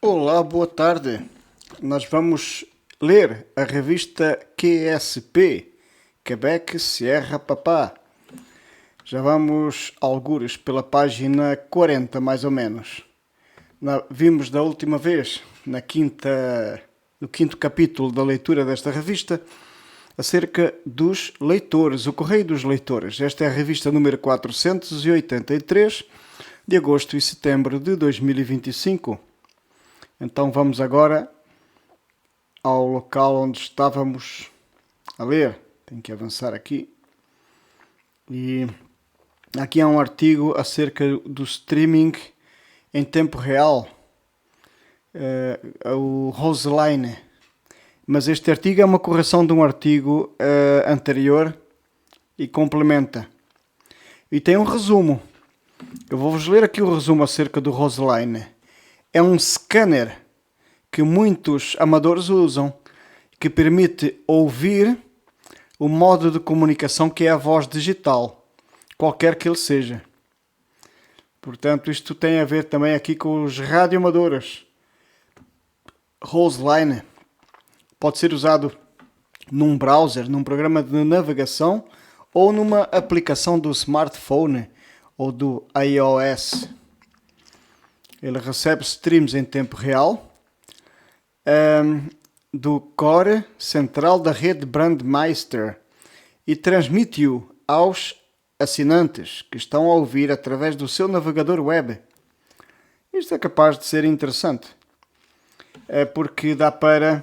Olá, boa tarde. Nós vamos ler a revista QSP, Quebec Sierra Papá. Já vamos algures pela página 40, mais ou menos. Vimos da última vez, no quinto capítulo da leitura desta revista, acerca dos leitores, o Correio dos Leitores. Esta é a revista número 483, de agosto e setembro de 2025. Então vamos agora ao local onde estávamos a ler. Tenho que avançar aqui. E aqui há um artigo acerca do streaming em tempo real. O Roseline. Mas este artigo é uma correção de um artigo anterior e complementa. E tem um resumo. Eu vou-vos ler aqui o resumo acerca do Roseline. É um scanner que muitos amadores usam, que permite ouvir o modo de comunicação que é a voz digital, qualquer que ele seja. Portanto, isto tem a ver também aqui com os radioamadores. Roseline pode ser usado num browser, num programa de navegação ou numa aplicação do smartphone ou do iOS. Ele recebe streams em tempo real do core central da rede Brandmeister e transmite-o aos assinantes que estão a ouvir através do seu navegador web. Isto é capaz de ser interessante, porque dá para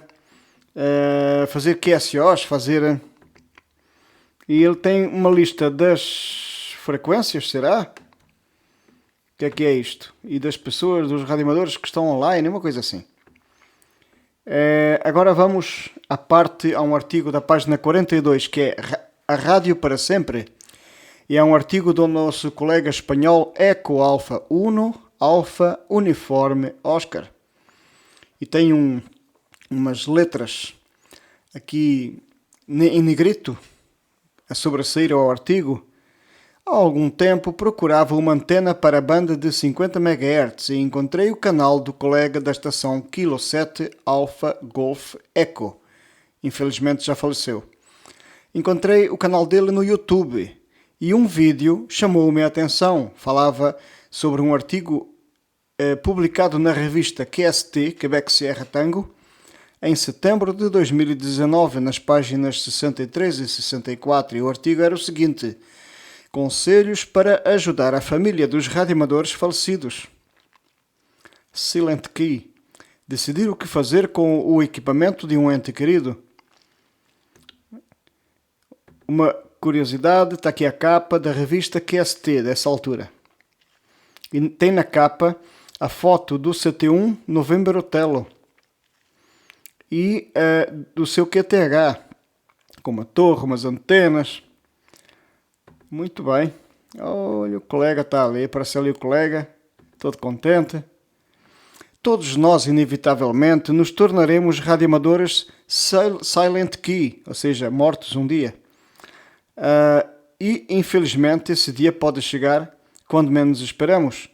fazer QSOs, e ele tem uma lista das frequências, será? O que é isto? E das pessoas, dos radioamadores que estão online, uma coisa assim. Agora vamos a um artigo da página 42, que é A Rádio para Sempre. E é um artigo do nosso colega espanhol Eco Alfa 1, Alfa Uniforme Oscar. E tem umas letras aqui em negrito a sobressair ao artigo. Há algum tempo procurava uma antena para a banda de 50 MHz e encontrei o canal do colega da estação Kilo 7 Alpha Golf Echo. Infelizmente já faleceu. Encontrei o canal dele no YouTube e um vídeo chamou-me a atenção. Falava sobre um artigo publicado na revista QST, Quebec Sierra Tango, em setembro de 2019, nas páginas 63 e 64. E o artigo era o seguinte: Conselhos para ajudar a família dos radioamadores falecidos. Silent Key. Decidir o que fazer com o equipamento de um ente querido. Uma curiosidade, está aqui a capa da revista QST dessa altura. E tem na capa a foto do CT1 November Otelo e do seu QTH, com uma torre, umas antenas. Muito bem. Olha, o colega está ali, aparece ali o colega, todo contente. Todos nós, inevitavelmente, nos tornaremos radioamadores Silent Key, ou seja, mortos um dia. E, infelizmente, esse dia pode chegar quando menos esperamos.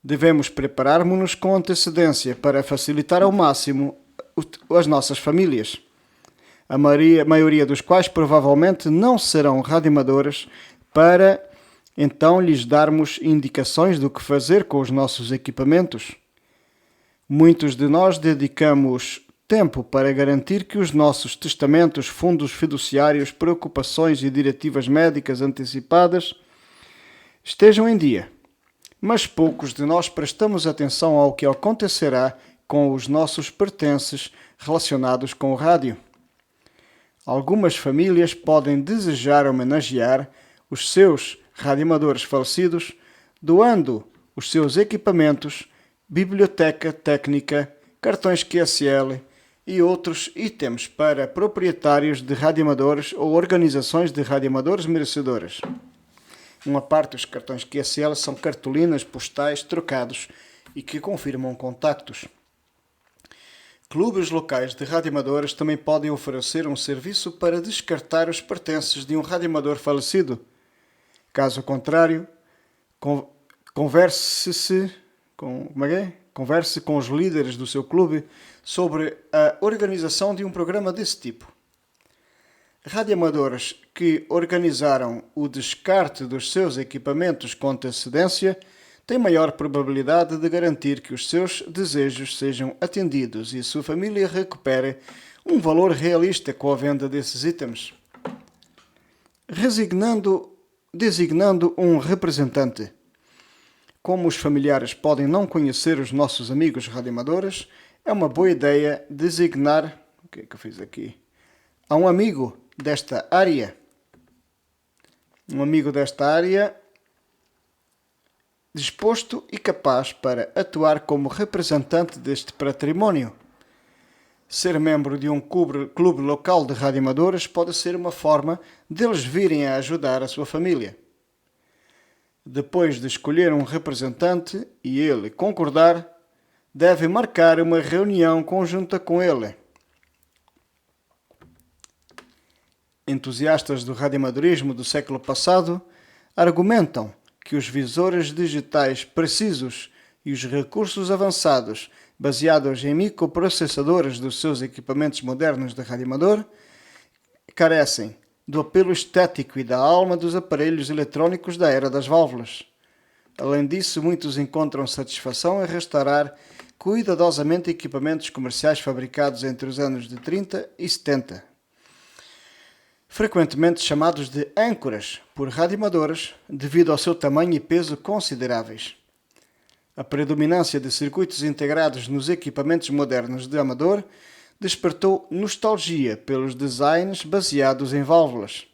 Devemos preparar-nos com antecedência para facilitar ao máximo as nossas famílias, a maioria dos quais provavelmente não serão radioamadores, para então lhes darmos indicações do que fazer com os nossos equipamentos. Muitos de nós dedicamos tempo para garantir que os nossos testamentos, fundos fiduciários, preocupações e diretivas médicas antecipadas estejam em dia, mas poucos de nós prestamos atenção ao que acontecerá com os nossos pertences relacionados com o rádio. Algumas famílias podem desejar homenagear os seus radioamadores falecidos, doando os seus equipamentos, biblioteca técnica, cartões QSL e outros itens para proprietários de radioamadores ou organizações de radioamadores merecedoras. Uma parte dos cartões QSL são cartolinas postais trocados e que confirmam contactos. Clubes locais de radioamadores também podem oferecer um serviço para descartar os pertences de um radioamador falecido. Caso contrário, converse-se com Converse com os líderes do seu clube sobre a organização de um programa desse tipo. Radioamadores que organizaram o descarte dos seus equipamentos com antecedência têm maior probabilidade de garantir que os seus desejos sejam atendidos e a sua família recupere um valor realista com a venda desses itens. Designando um representante. Como os familiares podem não conhecer os nossos amigos radioamadores, é uma boa ideia designar a um amigo desta área. Disposto e capaz para atuar como representante deste património. Ser membro de um clube local de radioamadores pode ser uma forma deles virem a ajudar a sua família. Depois de escolher um representante e ele concordar, deve marcar uma reunião conjunta com ele. Entusiastas do radioamadorismo do século passado argumentam que os visores digitais precisos e os recursos avançados baseados em microprocessadores dos seus equipamentos modernos de radioamador carecem do apelo estético e da alma dos aparelhos eletrónicos da era das válvulas. Além disso, muitos encontram satisfação em restaurar cuidadosamente equipamentos comerciais fabricados entre os anos de 30 e 70. Frequentemente chamados de âncoras por radioamadores devido ao seu tamanho e peso consideráveis. A predominância de circuitos integrados nos equipamentos modernos de amador despertou nostalgia pelos designs baseados em válvulas.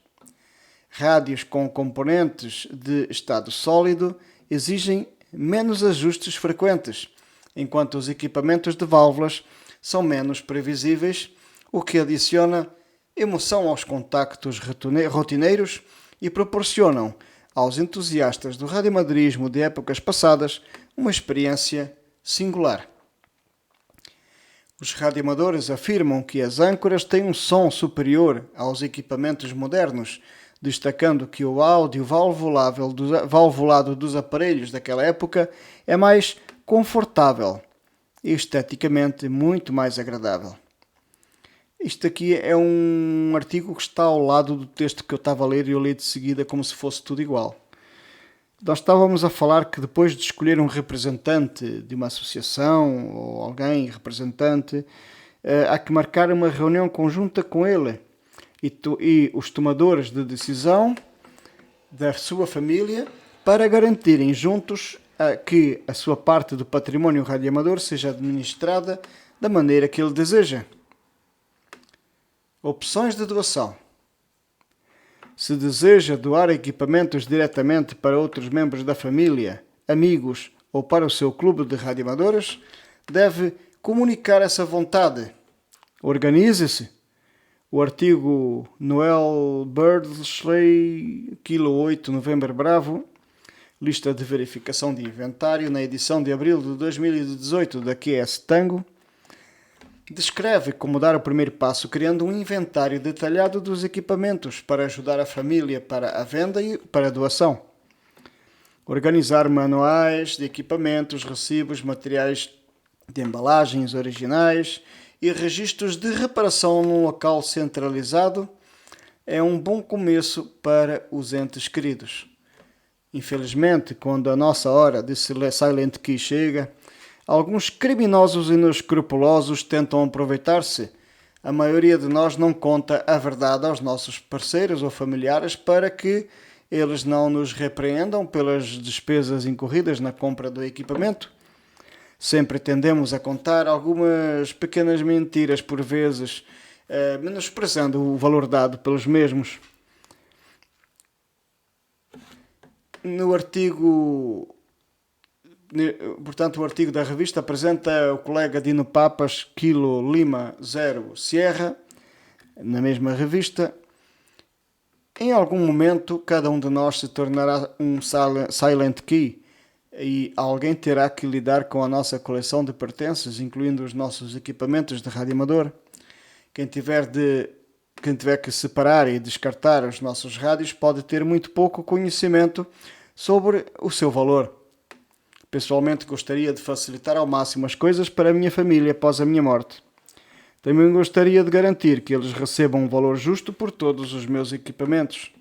Rádios com componentes de estado sólido exigem menos ajustes frequentes, enquanto os equipamentos de válvulas são menos previsíveis, o que adiciona emoção aos contactos rotineiros e proporcionam aos entusiastas do radioamadorismo de épocas passadas uma experiência singular. Os radioamadores afirmam que as âncoras têm um som superior aos equipamentos modernos, destacando que o áudio valvulado dos aparelhos daquela época é mais confortável e esteticamente muito mais agradável. Isto aqui é um artigo que está ao lado do texto que eu estava a ler e eu li de seguida como se fosse tudo igual. Nós estávamos a falar que depois de escolher um representante de uma associação ou alguém representante, há que marcar uma reunião conjunta com ele e os tomadores de decisão da sua família para garantirem juntos que a sua parte do património radioamador seja administrada da maneira que ele deseja. Opções de doação. Se deseja doar equipamentos diretamente para outros membros da família, amigos ou para o seu clube de radioamadores, deve comunicar essa vontade. Organize-se. O artigo Noel Birdsley, Kilo 8, November Bravo, lista de verificação de inventário, na edição de abril de 2018 da QS Tango, descreve como dar o primeiro passo criando um inventário detalhado dos equipamentos para ajudar a família para a venda e para a doação. Organizar manuais de equipamentos, recibos, materiais de embalagens originais e registros de reparação num local centralizado é um bom começo para os entes queridos. Infelizmente, quando a nossa hora de Silent Key chega, alguns criminosos inescrupulosos tentam aproveitar-se. A maioria de nós não conta a verdade aos nossos parceiros ou familiares para que eles não nos repreendam pelas despesas incorridas na compra do equipamento. Sempre tendemos a contar algumas pequenas mentiras por vezes, menosprezando o valor dado pelos mesmos. No artigo... Portanto, o artigo da revista apresenta o colega Dino Papas, Kilo Lima 0 Sierra, na mesma revista. Em algum momento, cada um de nós se tornará um Silent Key e alguém terá que lidar com a nossa coleção de pertences, incluindo os nossos equipamentos de radioamador. Quem tiver que separar e descartar os nossos rádios pode ter muito pouco conhecimento sobre o seu valor. Pessoalmente, gostaria de facilitar ao máximo as coisas para a minha família após a minha morte. Também gostaria de garantir que eles recebam um valor justo por todos os meus equipamentos.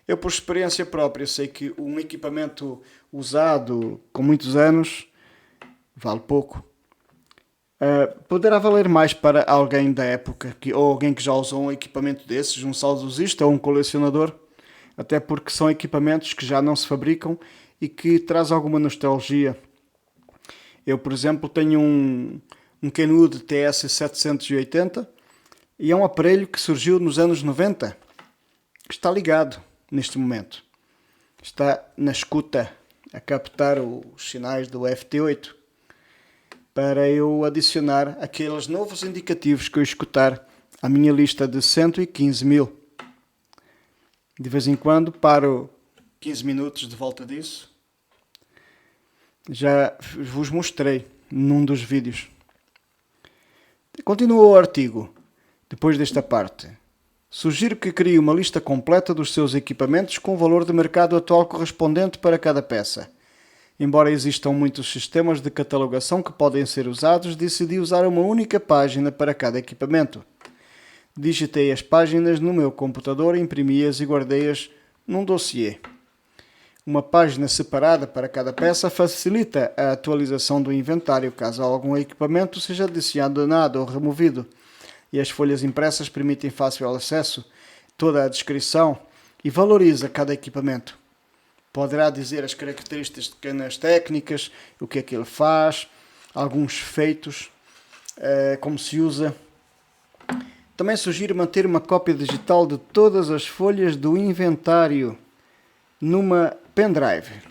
Eu, por experiência própria, sei que um equipamento usado com muitos anos vale pouco. Poderá valer mais para alguém da época, ou alguém que já usou um equipamento desses, um saudosista ou um colecionador, até porque são equipamentos que já não se fabricam e que traz alguma nostalgia. Eu, por exemplo, tenho um Kenwood TS-780 e é um aparelho que surgiu nos anos 90. Está ligado neste momento. Está na escuta a captar os sinais do FT8 para eu adicionar aqueles novos indicativos que eu escutar à minha lista de 115 mil. De vez em quando paro 15 minutos de volta disso. Já vos mostrei num dos vídeos. Continua o artigo. Depois desta parte. Sugiro que crie uma lista completa dos seus equipamentos com o valor de mercado atual correspondente para cada peça. Embora existam muitos sistemas de catalogação que podem ser usados, decidi usar uma única página para cada equipamento. Digitei as páginas no meu computador, imprimi-as e guardei-as num dossiê. Uma página separada para cada peça facilita a atualização do inventário caso algum equipamento seja adicionado ou removido. E as folhas impressas permitem fácil acesso, toda a descrição e valoriza cada equipamento. Poderá dizer as características técnicas, o que é que ele faz, alguns feitos, como se usa. Também sugiro manter uma cópia digital de todas as folhas do inventário numa pendrive.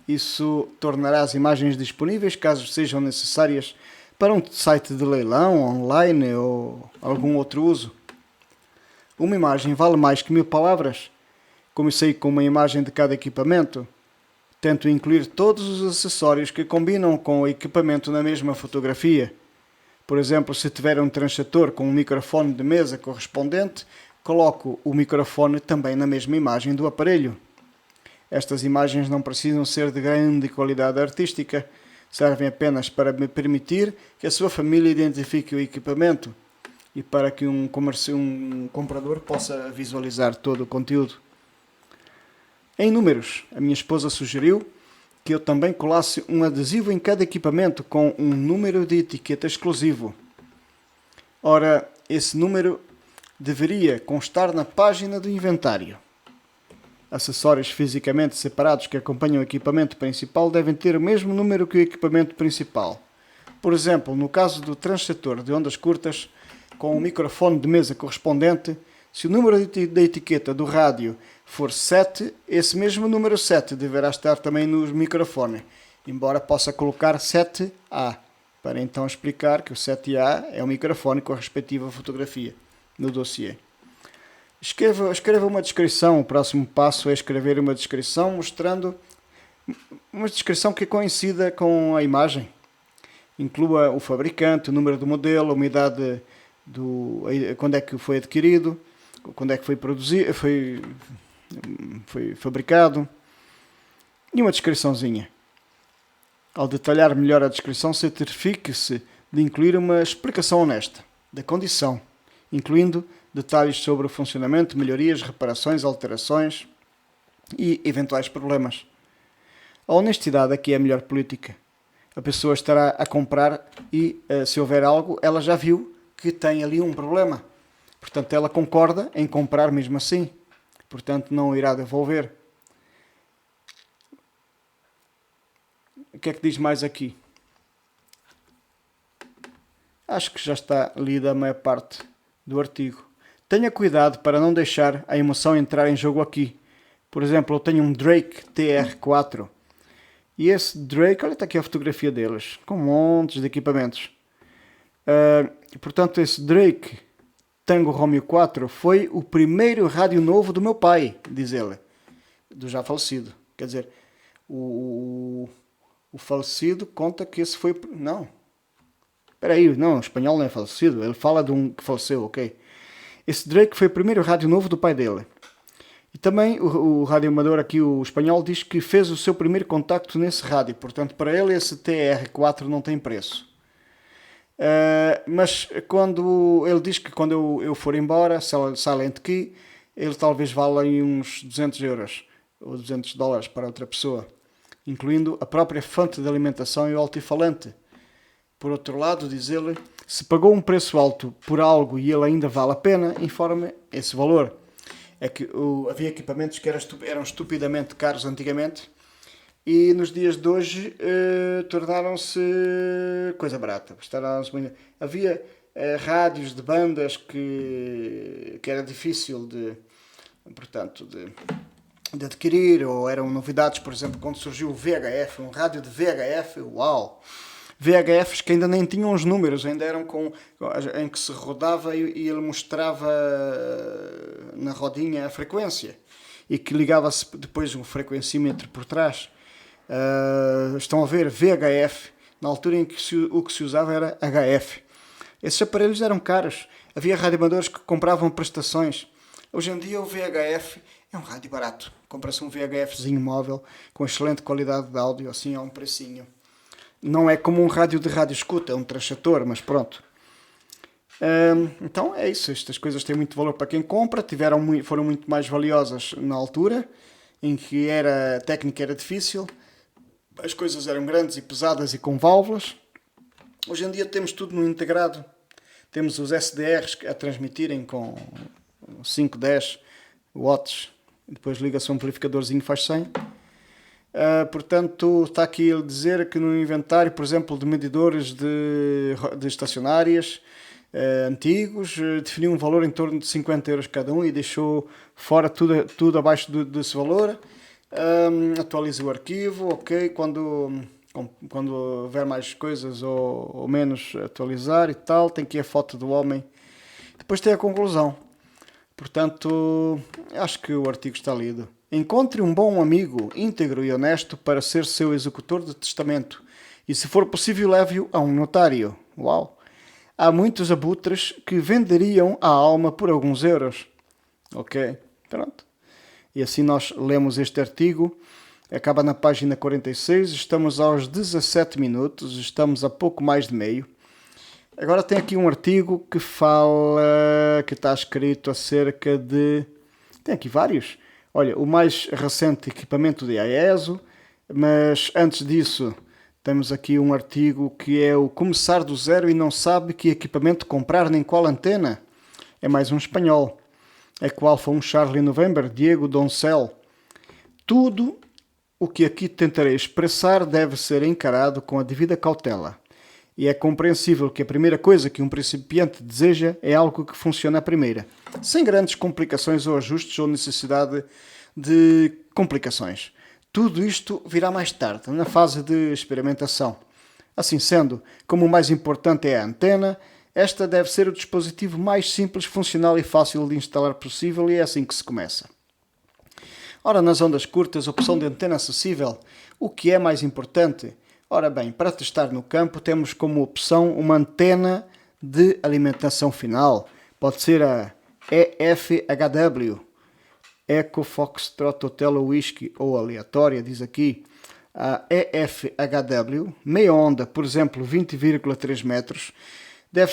Isso tornará as imagens disponíveis caso sejam necessárias para um site de leilão, online ou algum outro uso. Uma imagem vale mais que 1000 palavras. Comecei com uma imagem de cada equipamento. Tento incluir todos os acessórios que combinam com o equipamento na mesma fotografia. Por exemplo, se tiver um tranchator com um microfone de mesa correspondente, coloco o microfone também na mesma imagem do aparelho. Estas imagens não precisam ser de grande qualidade artística, servem apenas para me permitir que a sua família identifique o equipamento e para que um comprador possa visualizar todo o conteúdo. Em números, a minha esposa sugeriu que eu também colasse um adesivo em cada equipamento com um número de etiqueta exclusivo. Ora, esse número deveria constar na página do inventário. Acessórios fisicamente separados que acompanham o equipamento principal devem ter o mesmo número que o equipamento principal. Por exemplo, no caso do tranchator de ondas curtas, com o microfone de mesa correspondente, se o número da etiqueta do rádio for 7, esse mesmo número 7 deverá estar também no microfone, embora possa colocar 7A, para então explicar que o 7A é o microfone com a respectiva fotografia no dossiê. Escreva uma descrição. O próximo passo é escrever uma descrição mostrando uma descrição que coincida com a imagem. Inclua o fabricante, o número do modelo, a idade, quando é que foi adquirido, quando é que foi produzido, foi fabricado e uma descriçãozinha. Ao detalhar melhor a descrição, certifique-se de incluir uma explicação honesta da condição, incluindo detalhes sobre o funcionamento, melhorias, reparações, alterações e eventuais problemas. A honestidade aqui é a melhor política. A pessoa estará a comprar e, se houver algo, ela já viu que tem ali um problema. Portanto, ela concorda em comprar mesmo assim. Portanto, não irá devolver. O que é que diz mais aqui? Acho que já está lida a maior parte do artigo. Tenha cuidado para não deixar a emoção entrar em jogo aqui. Por exemplo, eu tenho um Drake TR4. E esse Drake, olha, está aqui a fotografia deles, com montes de equipamentos. Portanto, esse Drake Tango Romeo 4 foi o primeiro rádio novo do meu pai, diz ele, do já falecido. Quer dizer, o falecido conta que esse foi... Não. Espera aí, não, o espanhol não é falecido. Ele fala de um que faleceu, ok? Esse Drake foi o primeiro rádio novo do pai dele. E também o rádio amador aqui, o espanhol, diz que fez o seu primeiro contacto nesse rádio. Portanto, para ele esse TR4 não tem preço. Mas quando ele diz que quando eu for embora, Silent Key, ele talvez valha aí uns 200 euros ou 200 dólares para outra pessoa, incluindo a própria fonte de alimentação e o altifalante. Por outro lado, diz ele, se pagou um preço alto por algo e ele ainda vale a pena, informe esse valor. É que havia equipamentos que eram estupidamente caros antigamente e nos dias de hoje tornaram-se coisa barata. Havia rádios de bandas que era difícil de adquirir, ou eram novidades, por exemplo, quando surgiu o VHF, um rádio de VHF, uau! VHFs que ainda nem tinham os números, ainda eram em que se rodava e ele mostrava na rodinha a frequência e que ligava-se depois um frequencímetro por trás. Estão a ver, VHF, na altura em que o que se usava era HF. Esses aparelhos eram caros, havia radioamadores que compravam prestações. Hoje em dia o VHF é um rádio barato, compra-se um VHFzinho móvel com excelente qualidade de áudio, assim a um precinho. Não é como um rádio de rádio escuta, é um trachator, mas pronto. Então é isso, estas coisas têm muito valor para quem compra, foram muito mais valiosas na altura, em que a técnica era difícil, as coisas eram grandes e pesadas e com válvulas. Hoje em dia temos tudo no integrado, temos os SDRs a transmitirem com 5, 10 watts, depois liga-se um amplificadorzinho e faz 100. Portanto, está aqui ele dizer que no inventário, por exemplo, de medidores de estacionárias antigos, definiu um valor em torno de 50 euros cada um e deixou fora tudo abaixo desse valor. Atualiza o arquivo, ok, quando houver mais coisas ou menos atualizar e tal, tem aqui a foto do homem. Depois tem a conclusão. Portanto, acho que o artigo está lido. Encontre um bom amigo, íntegro e honesto para ser seu executor de testamento e, se for possível, leve-o a um notário. Uau! Há muitos abutres que venderiam a alma por alguns euros. Ok, pronto. E assim nós lemos este artigo. Acaba na página 46, estamos aos 17 minutos, estamos a pouco mais de meio. Agora tem aqui um artigo que está escrito acerca de... Tem aqui vários. Olha, o mais recente equipamento de AESO, mas antes disso temos aqui um artigo que é o começar do zero e não sabe que equipamento comprar nem qual antena. É mais um espanhol. É qual foi um Charlie November, Diego Doncel. Tudo o que aqui tentarei expressar deve ser encarado com a devida cautela. E é compreensível que a primeira coisa que um principiante deseja é algo que funcione à primeira, sem grandes complicações ou ajustes ou necessidade de complicações. Tudo isto virá mais tarde, na fase de experimentação. Assim sendo, como o mais importante é a antena, esta deve ser o dispositivo mais simples, funcional e fácil de instalar possível, e é assim que se começa. Ora, nas ondas curtas, opção de antena acessível, o que é mais importante? Ora bem, para testar no campo temos como opção uma antena de alimentação final. Pode ser a EFHW, Echo Foxtrot Hotel Whisky ou aleatória, diz aqui. A EFHW, meia onda, por exemplo, 20,3 metros, deve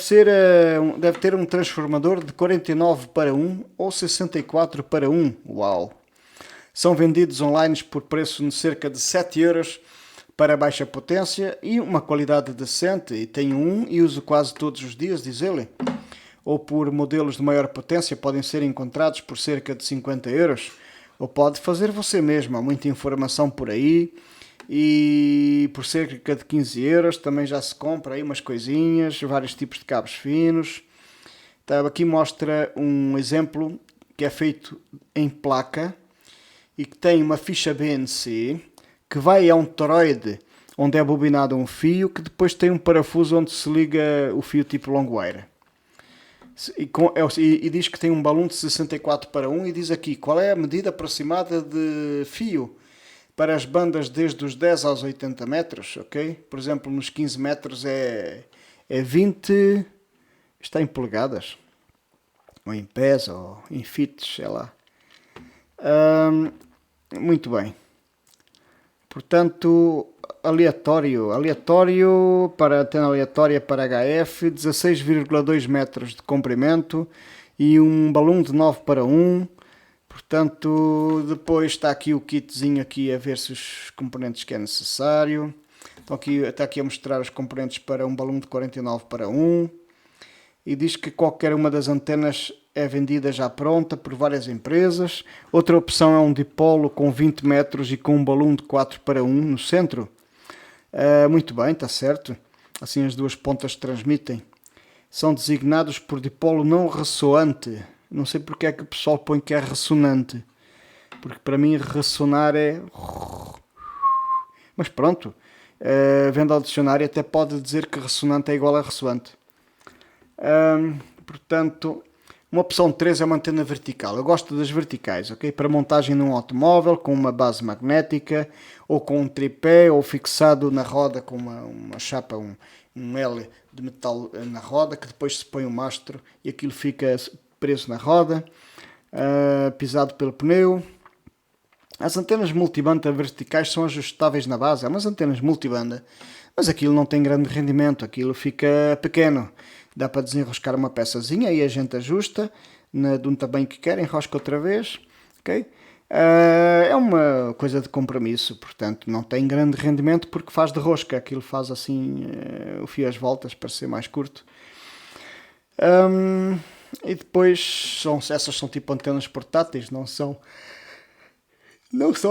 ter um transformador de 49 para 1 ou 64 para 1. Uau! São vendidos online por preço de cerca de 7 euros para baixa potência e uma qualidade decente, e tenho um e uso quase todos os dias, diz ele. Ou por modelos de maior potência podem ser encontrados por cerca de 50 euros, ou pode fazer você mesmo, há muita informação por aí, e por cerca de 15 euros também já se compra aí umas coisinhas, vários tipos de cabos finos. Então, aqui mostra um exemplo que é feito em placa e que tem uma ficha BNC que vai a um toroide onde é bobinado um fio que depois tem um parafuso onde se liga o fio tipo long wire. E diz que tem um balão de 64 para 1 e diz aqui qual é a medida aproximada de fio para as bandas desde os 10 aos 80 metros, ok? Por exemplo, nos 15 metros é 20, está em polegadas, ou em pés, ou em feet, sei lá. Muito bem. Portanto, aleatório para antena aleatória para HF, 16,2 metros de comprimento e um balão de 9 para 1. Portanto, depois está aqui o kitzinho aqui a ver se os componentes que é necessário. Então está aqui a mostrar os componentes para um balão de 49 para 1. E diz que qualquer uma das antenas é vendida já pronta por várias empresas. Outra opção é um dipolo com 20 metros e com um balão de 4 para 1 no centro. Muito bem, está certo. Assim as duas pontas transmitem. São designados por dipolo não ressoante. Não sei porque é que o pessoal põe que é ressonante. Porque para mim ressonar é... Mas pronto. Vendo ao dicionário até pode dizer que ressonante é igual a ressoante. Portanto, uma opção 3 é uma antena vertical. Eu gosto das verticais, ok? Para montagem num automóvel com uma base magnética ou com um tripé ou fixado na roda com uma chapa, um L de metal na roda que depois se põe o mastro e aquilo fica preso na roda, pisado pelo pneu. As antenas multibanda verticais são ajustáveis na base, há umas antenas multibanda, mas aquilo não tem grande rendimento, aquilo fica pequeno. Dá para desenroscar uma peçazinha e a gente ajusta de um tamanho que quer, enrosca outra vez. Okay? É uma coisa de compromisso, portanto não tem grande rendimento porque faz de rosca. Aquilo faz assim o fio às voltas para ser mais curto. E depois essas são tipo antenas portáteis, não são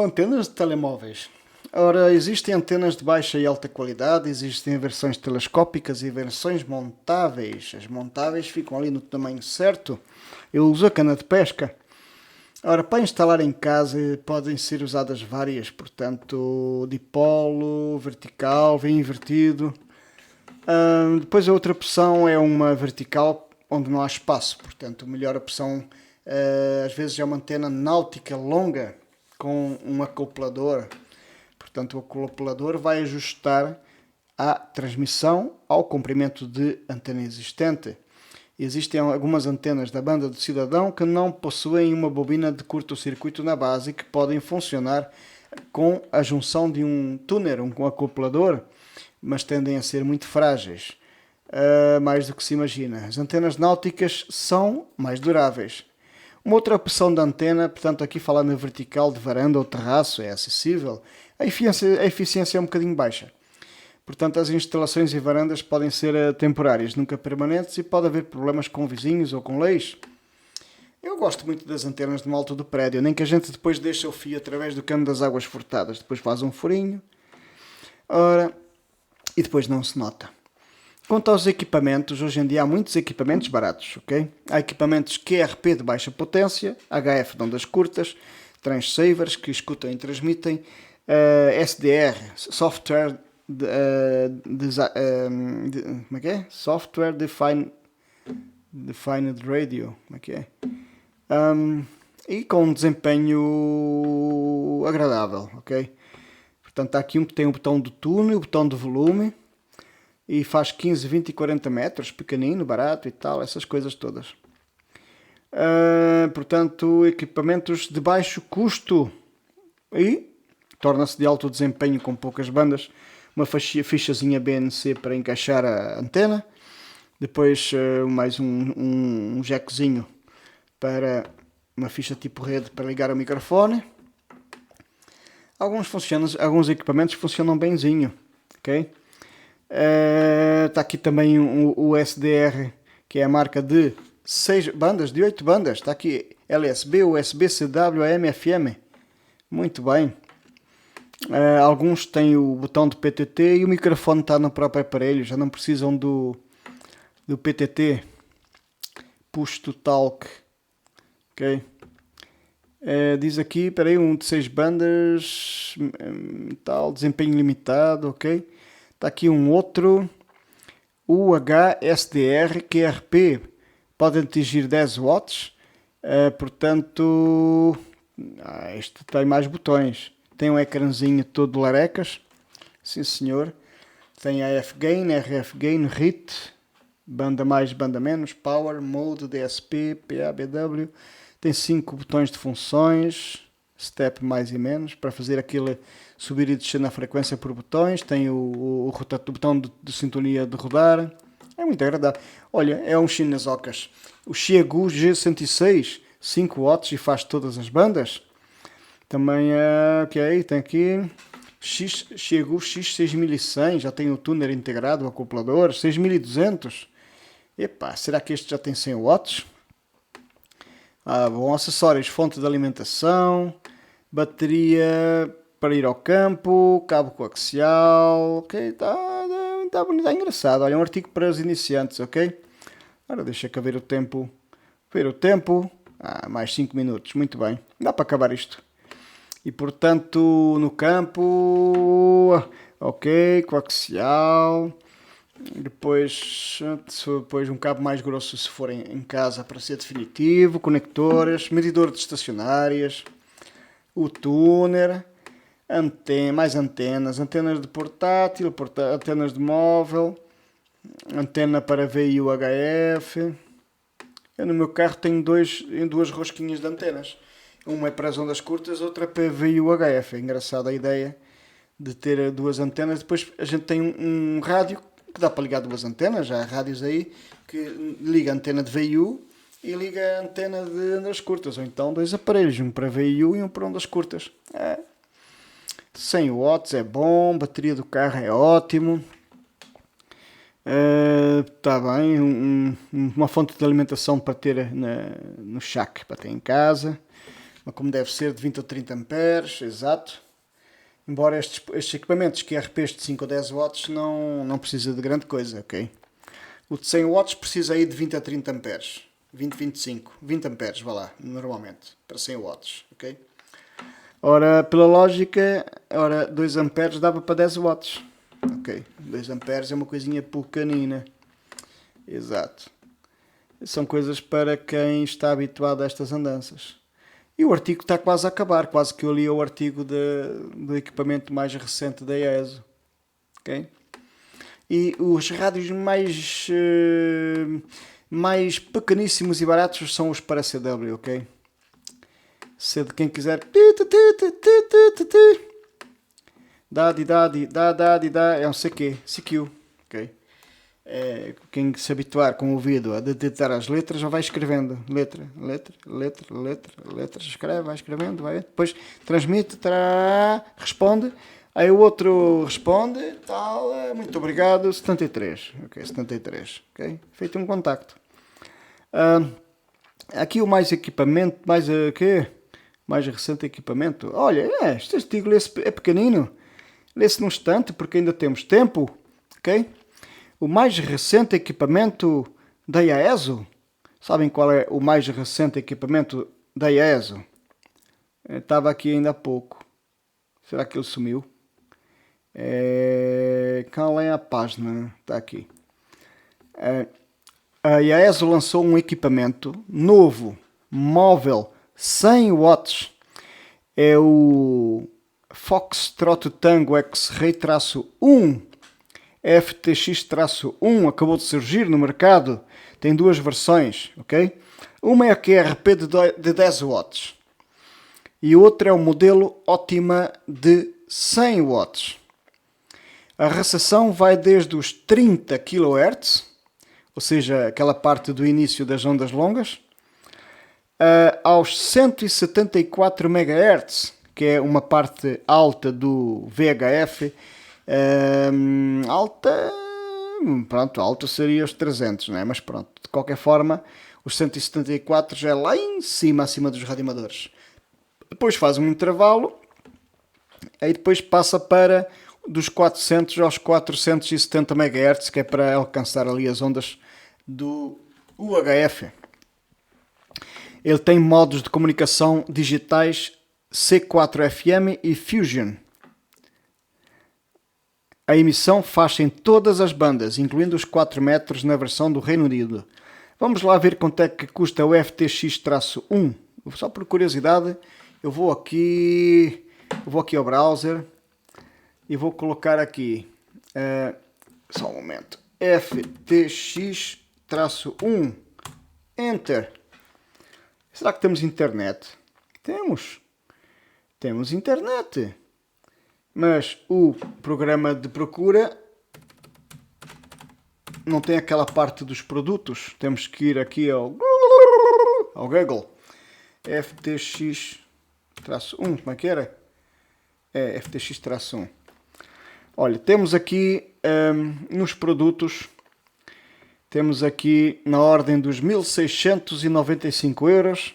antenas de telemóveis. Ora, existem antenas de baixa e alta qualidade, existem versões telescópicas e versões montáveis. As montáveis ficam ali no tamanho certo. Eu uso a cana de pesca. Ora, para instalar em casa podem ser usadas várias, portanto, dipolo, vertical, vem invertido. Depois a outra opção é uma vertical onde não há espaço, portanto, a melhor opção às vezes é uma antena náutica longa com um acoplador. Portanto, o acoplador vai ajustar a transmissão ao comprimento de antena existente. Existem algumas antenas da banda do cidadão que não possuem uma bobina de curto-circuito na base e que podem funcionar com a junção de um tuner, um acoplador, mas tendem a ser muito frágeis, mais do que se imagina. As antenas náuticas são mais duráveis. Uma outra opção da antena, portanto aqui falando na vertical de varanda ou terraço, é acessível. A eficiência é um bocadinho baixa. Portanto, as instalações e varandas podem ser temporárias, nunca permanentes, e pode haver problemas com vizinhos ou com leis. Eu gosto muito das antenas no alto do prédio, nem que a gente depois deixe o fio através do cano das águas furtadas. Depois faz um furinho. Ora, e depois não se nota. Quanto aos equipamentos, hoje em dia há muitos equipamentos baratos, ok? Há equipamentos QRP de baixa potência, HF de ondas curtas, transceivers que escutam e transmitem, SDR, Software como é que é? Software Defined Radio, como é que é? E com um desempenho agradável, ok? Portanto, há aqui um que tem o botão do túnel, o botão de volume, e faz 15, 20 e 40 metros, pequenino, barato e tal, essas coisas todas. Portanto, equipamentos de baixo custo e torna-se de alto desempenho com poucas bandas. Uma fichazinha BNC para encaixar a antena. Depois mais um jackzinho para uma ficha tipo rede para ligar o microfone. Alguns equipamentos funcionam benzinho, ok? Está aqui também o SDR, que é a marca de 6 bandas, de 8 bandas. Está aqui LSB, USB, CW, AM, FM. Muito bem. Alguns têm o botão de PTT e o microfone está no próprio aparelho. Já não precisam do PTT. Push to Talk. Ok. Diz aqui, peraí, um de 6 bandas, tal, desempenho limitado, ok. Está aqui um outro, UHSDR QRP, pode atingir 10 watts, portanto, este tem mais botões. Tem um ecrãzinho todo de larecas, sim senhor. Tem AF Gain, RF Gain, HIT, banda mais, banda menos, Power, Mode, DSP, PABW. Tem 5 botões de funções, step mais e menos, para fazer aquele subir e descer na frequência por botões. Tem o botão de sintonia de rodar. É muito agradável. Olha, é um chinesocas. O Xiegu G106, 5 watts e faz todas as bandas. Também é, ok, tem aqui Xiegu X6100, já tem o tuner integrado, o acoplador, 6200. Epá, será que este já tem 100 watts? Bom, acessórios, fonte de alimentação, bateria para ir ao campo, cabo coaxial, ok, está bonito, está engraçado. Olha, um artigo para os iniciantes, ok? Agora deixa cá ver o tempo. Mais 5 minutos, muito bem, dá para acabar isto. E portanto, no campo, ok, coaxial. Depois um cabo mais grosso se for em casa para ser definitivo, conectores, medidor de estacionárias, o tuner, mais antenas de portátil, antenas de móvel, antena para VI UHF. Eu no meu carro tenho duas rosquinhas de antenas. Uma é para as ondas curtas, outra é para VI UHF. É engraçada a ideia de ter duas antenas. Depois a gente tem um rádio que dá para ligar duas antenas, já há rádios aí que liga a antena de VIU e liga a antena de ondas curtas, ou então dois aparelhos, um para VIU e um para ondas curtas. 100 watts é bom, bateria do carro é ótimo, está bem, uma fonte de alimentação para ter no shack, para ter em casa, como deve ser, de 20 ou 30 amperes, exato. Embora estes equipamentos QRPs de 5 ou 10 watts não precisa de grande coisa, ok? O de 100 watts precisa aí de 20 a 30 amperes. 20 amperes, vá lá, normalmente, para 100 watts, ok? Ora, pela lógica, 2 amperes dava para 10 watts. Ok, 2 amperes é uma coisinha pequenina. Exato. São coisas para quem está habituado a estas andanças. E o artigo está quase a acabar, quase que eu li o artigo do equipamento mais recente da IESO. Okay? E os rádios mais pequeníssimos e baratos são os para CW, ok? Se de quem quiser... Dá, é um CQ, ok? Quem se habituar com o ouvido a detectar as letras já vai escrevendo letra, escreve, vai escrevendo, vai, depois transmite, responde, aí o outro responde, tal, muito obrigado, 73, ok, 73, ok, feito um contacto. Aqui o mais recente equipamento, olha, este artigo é pequenino, lê-se num instante porque ainda temos tempo, ok? O mais recente equipamento da IAESO, sabem qual é o mais recente equipamento da IAESO? Estava aqui ainda há pouco. Será que ele sumiu? Qual é a página? Está aqui. A IAESO lançou um equipamento novo, móvel, 100 watts. É o Foxtrot Tango X-Ray-1. FTX-1 acabou de surgir no mercado. Tem duas versões, ok? Uma é a QRP de 10 watts. E outra é o modelo Optima de 100 watts. A recepção vai desde os 30 kHz, ou seja, aquela parte do início das ondas longas, aos 174 MHz, que é uma parte alta do VHF. Alta seria os 300, não é? Mas pronto, de qualquer forma, os 174 já é lá em cima, acima dos radioamadores. Depois faz um intervalo, aí depois passa para dos 400 aos 470 MHz, que é para alcançar ali as ondas do UHF. Ele tem modos de comunicação digitais C4FM e Fusion. A emissão faz-se em todas as bandas, incluindo os 4 metros na versão do Reino Unido. Vamos lá ver quanto é que custa o FTX-1. Só por curiosidade, eu vou aqui ao browser e vou colocar aqui, só um momento, FTX-1, Enter. Será que temos internet? Temos internet. Mas o programa de procura não tem aquela parte dos produtos. Temos que ir aqui ao Google. FTX-1, como é que era? É, FTX-1. Olha, temos aqui nos produtos, temos aqui na ordem dos 1.695 euros,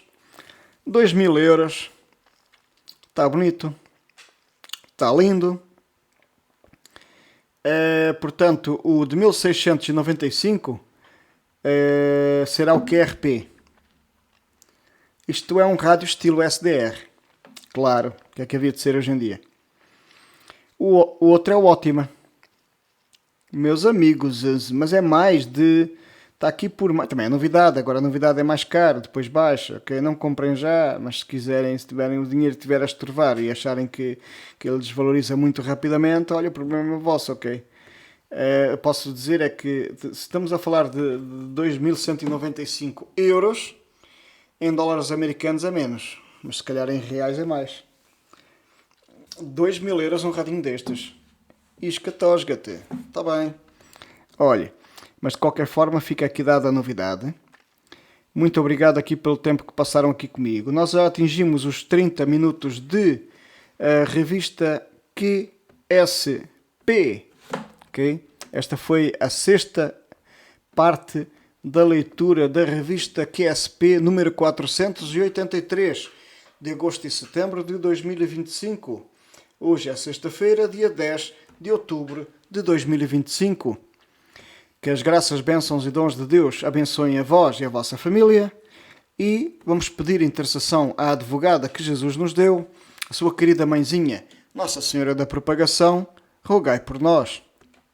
2.000 euros. Está bonito, está lindo. Portanto, o de 1.695 será o QRP. Isto é um rádio estilo SDR. Claro, que é que havia de ser hoje em dia. O outro é o Ótima. Meus amigos, mas é mais de... Está aqui por... Também é novidade, agora a novidade é mais caro, depois baixa, ok? Não comprem já, mas se quiserem, se tiverem o dinheiro que tiver a estorvar e acharem que ele desvaloriza muito rapidamente, olha, o problema é vosso, ok? Posso dizer é que se estamos a falar de 2.195 euros, em dólares americanos é menos, mas se calhar em reais é mais. 2.000 euros um radinho destes. Isca-tosga-te. Está bem. Olha, mas de qualquer forma fica aqui dada a novidade. Muito obrigado aqui pelo tempo que passaram aqui comigo. Nós já atingimos os 30 minutos de revista QSP. Okay? Esta foi a sexta parte da leitura da revista QSP número 483 de agosto e setembro de 2025. Hoje é sexta-feira, dia 10 de outubro de 2025. Que as graças, bênçãos e dons de Deus abençoem a vós e a vossa família. E vamos pedir intercessão à advogada que Jesus nos deu, a sua querida mãezinha, Nossa Senhora da Propagação, rogai por nós.